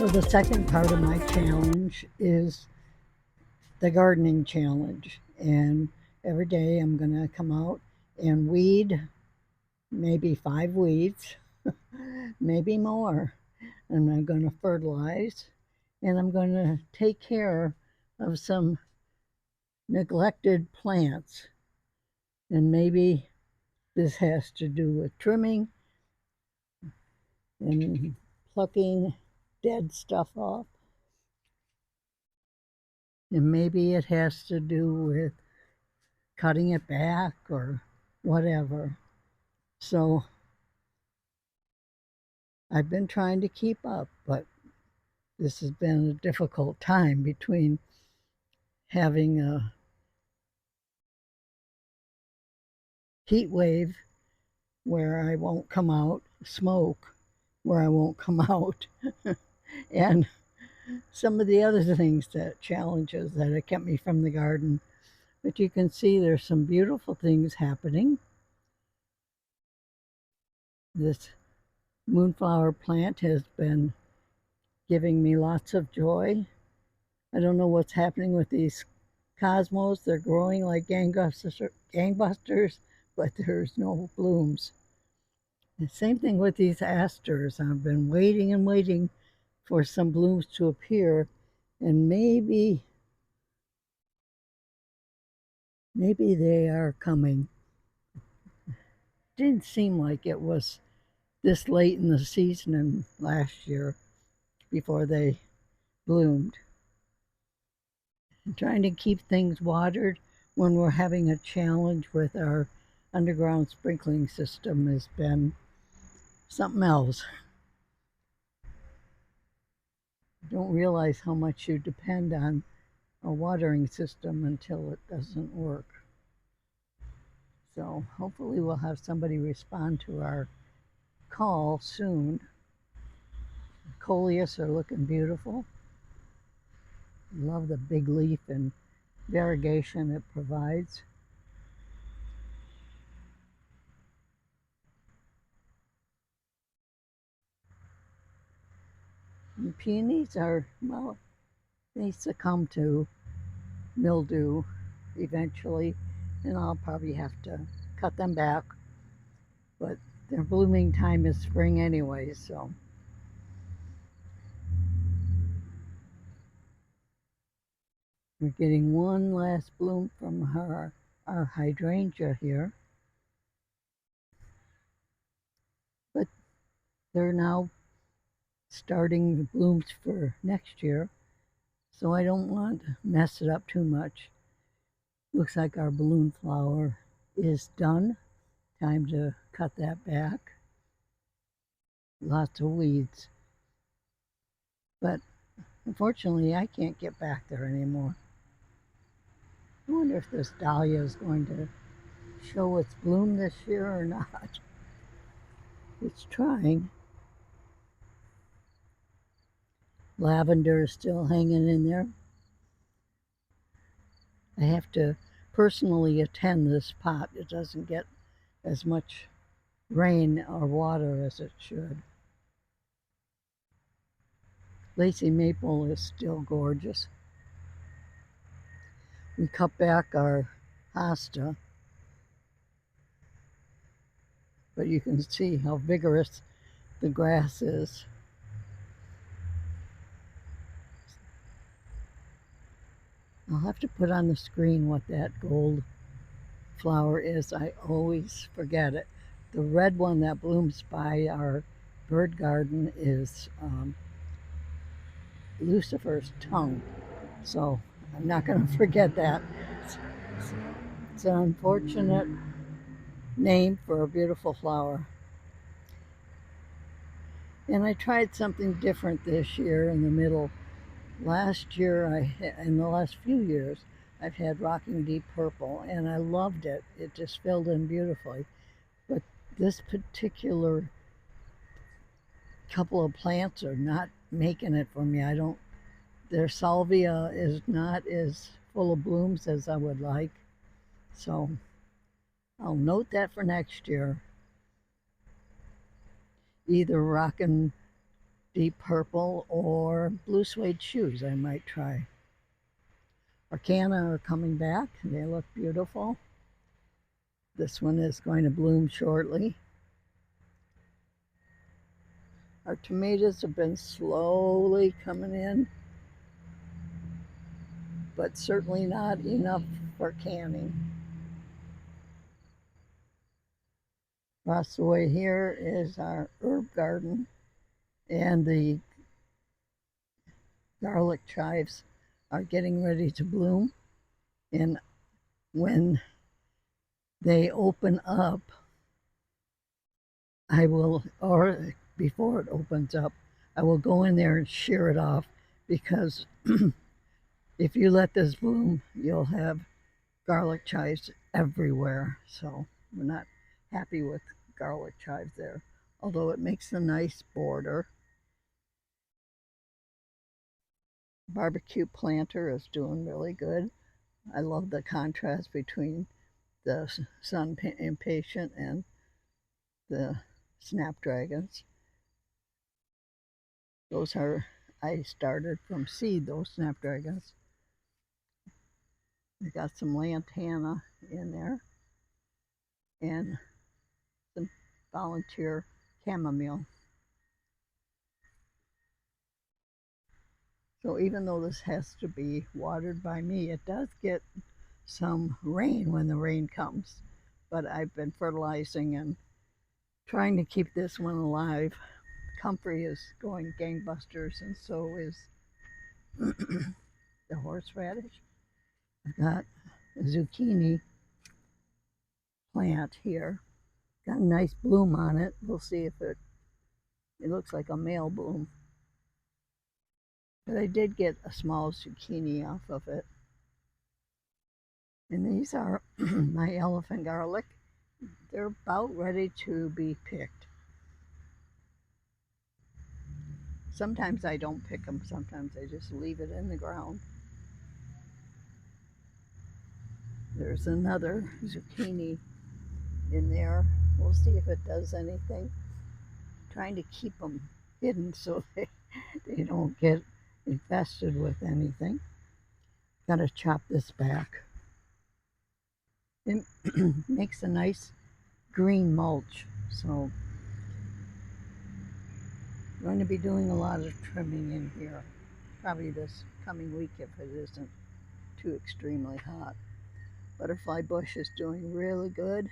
the second part of my challenge is the gardening challenge. And every day I'm going to come out and weed maybe 5 weeds, maybe more. And I'm going to fertilize and I'm going to take care of some neglected plants. And maybe this has to do with trimming and plucking dead stuff off. And maybe it has to do with cutting it back or whatever. So I've been trying to keep up, but this has been a difficult time between having a heat wave where I won't come out, smoke where I won't come out, and some of the other things that challenges that have kept me from the garden. But you can see there's some beautiful things happening. This moonflower plant has been giving me lots of joy. I don't know what's happening with these cosmos. They're growing like gangbusters, but there's no blooms. The same thing with these asters. I've been waiting and waiting for some blooms to appear, and maybe they are coming. Didn't seem like it was this late in the season and last year before they bloomed. I'm trying to keep things watered when we're having a challenge with our underground sprinkling system has been something else. You don't realize how much you depend on a watering system until it doesn't work. So hopefully we'll have somebody respond to our call soon. Coleus are looking beautiful. Love the big leaf and variegation it provides. And peonies are, well, they succumb to mildew eventually, and I'll probably have to cut them back. But their blooming time is spring anyway, so. We're getting one last bloom from our hydrangea here. But they're now starting the blooms for next year, so I don't want to mess it up too much. Looks like our balloon flower is done. Time to cut that back. Lots of weeds. But unfortunately, I can't get back there anymore. I wonder if this dahlia is going to show its bloom this year or not. It's trying. Lavender is still hanging in there. I have to personally attend this pot. It doesn't get as much rain or water as it should. Lacy maple is still gorgeous. We cut back our hosta, but you can see how vigorous the grass is. I'll have to put on the screen what that gold flower is. I always forget it. The red one that blooms by our bird garden is Lucifer's tongue. So I'm not going to forget that. It's an unfortunate name for a beautiful flower. And I tried something different this year in the middle. Last year, in the last few years, I've had Rocking Deep Purple, and I loved it. It just filled in beautifully. But this particular couple of plants are not making it for me. Their salvia is not as full of blooms as I would like. So I'll note that for next year. Either Rockin' deep purple or blue suede shoes I might try. Arcana are coming back. They look beautiful. This one is going to bloom shortly. Our tomatoes have been slowly coming in, but certainly not enough for canning. Across the way here is our herb garden, and the garlic chives are getting ready to bloom. And when they open up, I will, or before it opens up, I will go in there and shear it off, because if you let this bloom, you'll have garlic chives everywhere. So we're not happy with garlic chives there, although it makes a nice border. Barbecue planter is doing really good. I love the contrast between the sun impatient and the snapdragons. Those are, I started from seed, those snapdragons. I got some lantana in there and some volunteer chamomile. So even though this has to be watered by me, it does get some rain when the rain comes. But I've been fertilizing and trying to keep this one alive. Comfrey is going gangbusters, and so is the horseradish. I've got a zucchini plant here. Got a nice bloom on it. We'll see if it looks like a male bloom. But I did get a small zucchini off of it. And these are my elephant garlic. They're about ready to be picked. Sometimes I don't pick them, sometimes I just leave it in the ground. There's another zucchini in there. We'll see if it does anything. Trying to keep them hidden so they don't get infested with anything. Gotta chop this back. It makes a nice green mulch, so I'm going to be doing a lot of trimming in here, probably this coming week if it isn't too extremely hot. Butterfly bush is doing really good.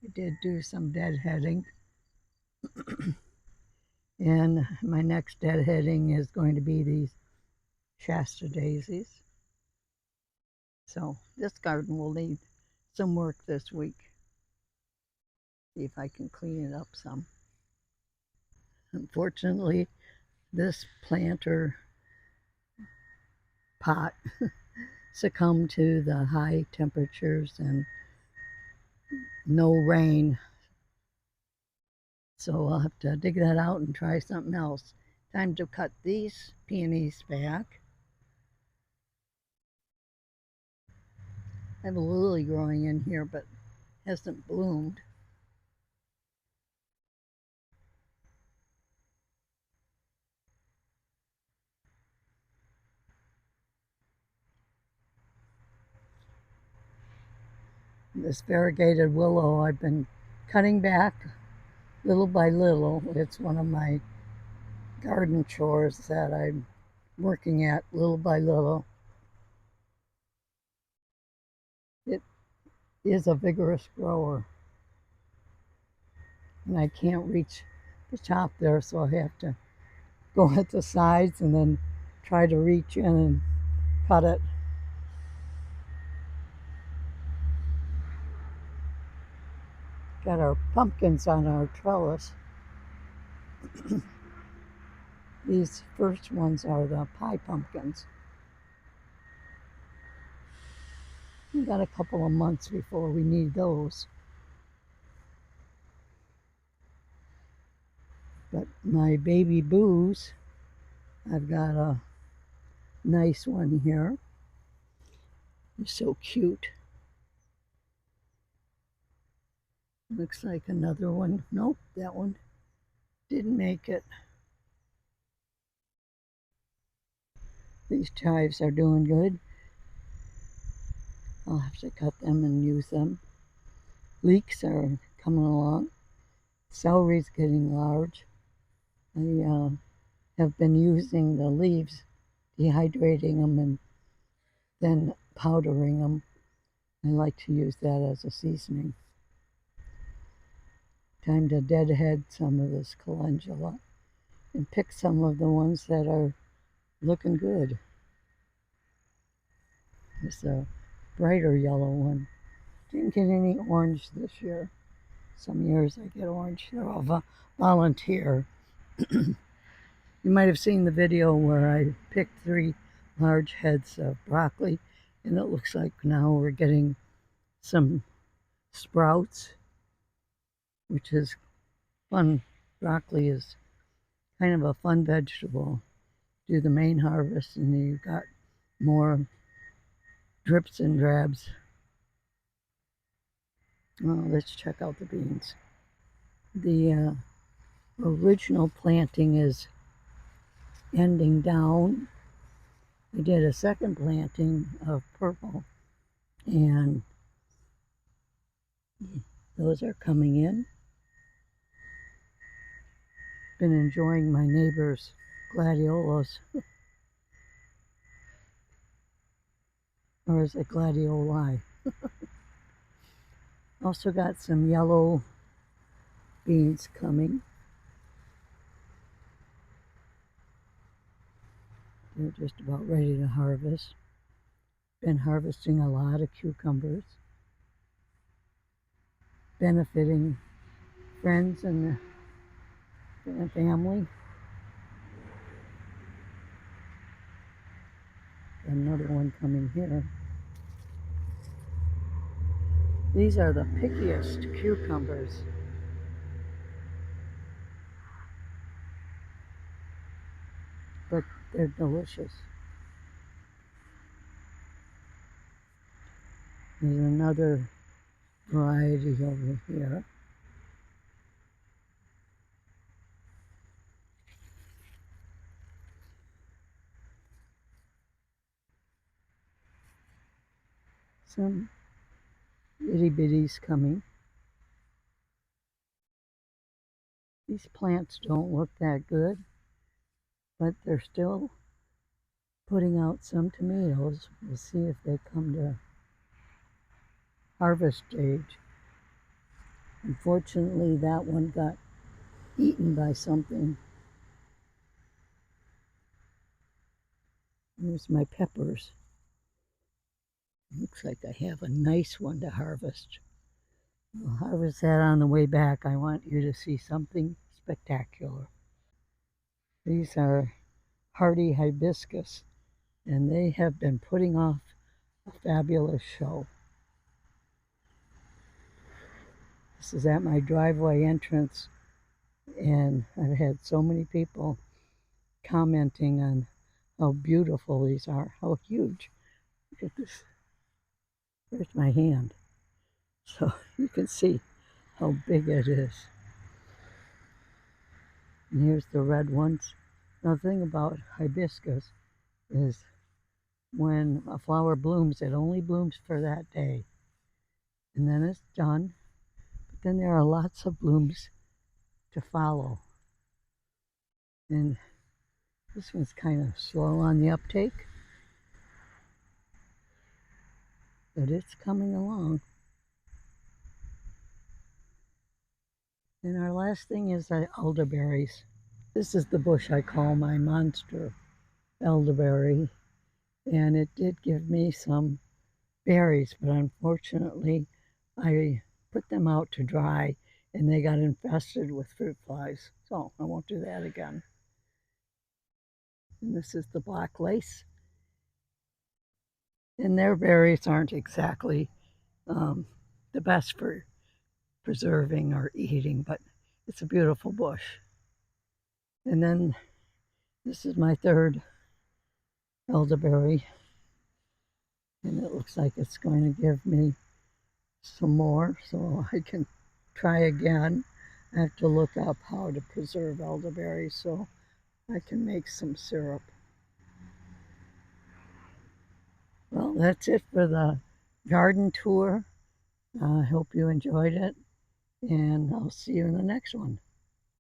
I did do some deadheading, and my next deadheading is going to be these Shasta daisies. So this garden will need some work this week. See if I can clean it up some. Unfortunately, this planter pot succumbed to the high temperatures and no rain. So I'll have to dig that out and try something else. Time to cut these peonies back. I have a lily growing in here, but hasn't bloomed. This variegated willow I've been cutting back little by little. It's one of my garden chores that I'm working at little by little. It is a vigorous grower, and I can't reach the top there, so I have to go at the sides and then try to reach in and cut it. Got our pumpkins on our trellis. These first ones are the pie pumpkins. We got a couple of months before we need those. But my baby boos, I've got a nice one here. It's so cute. Looks like another one. Nope, that one didn't make it. These chives are doing good. I'll have to cut them and use them. Leeks are coming along. Celery's getting large. I have been using the leaves, dehydrating them and then powdering them. I like to use that as a seasoning. Time to deadhead some of this calendula and pick some of the ones that are looking good. There's a brighter yellow one. Didn't get any orange this year. Some years I get orange. They're all volunteer. You might have seen the video where I picked 3 large heads of broccoli, and it looks like now we're getting some sprouts, which is fun. Broccoli is kind of a fun vegetable. Do the main harvest, and then you've got more drips and drabs. Oh, let's check out the beans. The original planting is ending down. I did a second planting of purple, and those are coming in. Been enjoying my neighbor's gladiolas. Or is it gladioli? Also got some yellow beans coming. They're just about ready to harvest. Been harvesting a lot of cucumbers. Benefiting friends and family. Another one coming here. These are the pickiest cucumbers. But they're delicious. There's another variety over here. Some itty bitties coming. These plants don't look that good, but they're still putting out some tomatoes. We'll see if they come to harvest stage. Unfortunately, that one got eaten by something. Here's my peppers. Looks like I have a nice one to harvest. I'll harvest that on the way back. I want you to see something spectacular. These are hardy hibiscus, and they have been putting off a fabulous show. This is at my driveway entrance, and I've had so many people commenting on how beautiful these are, how huge. Look at this. There's my hand. So you can see how big it is. And here's the red ones. Now the thing about hibiscus is when a flower blooms, it only blooms for that day. And then it's done. But then there are lots of blooms to follow. And this one's kind of slow on the uptake, but it's coming along. And our last thing is the elderberries. This is the bush I call my monster elderberry, and it did give me some berries, but unfortunately I put them out to dry and they got infested with fruit flies, so I won't do that again. And this is the black lace, and their berries aren't exactly the best for preserving or eating, but it's a beautiful bush. And then this is my third elderberry, and it looks like it's going to give me some more so I can try again. I have to look up how to preserve elderberries so I can make some syrup. Well, that's it for the garden tour. I hope you enjoyed it, and I'll see you in the next one.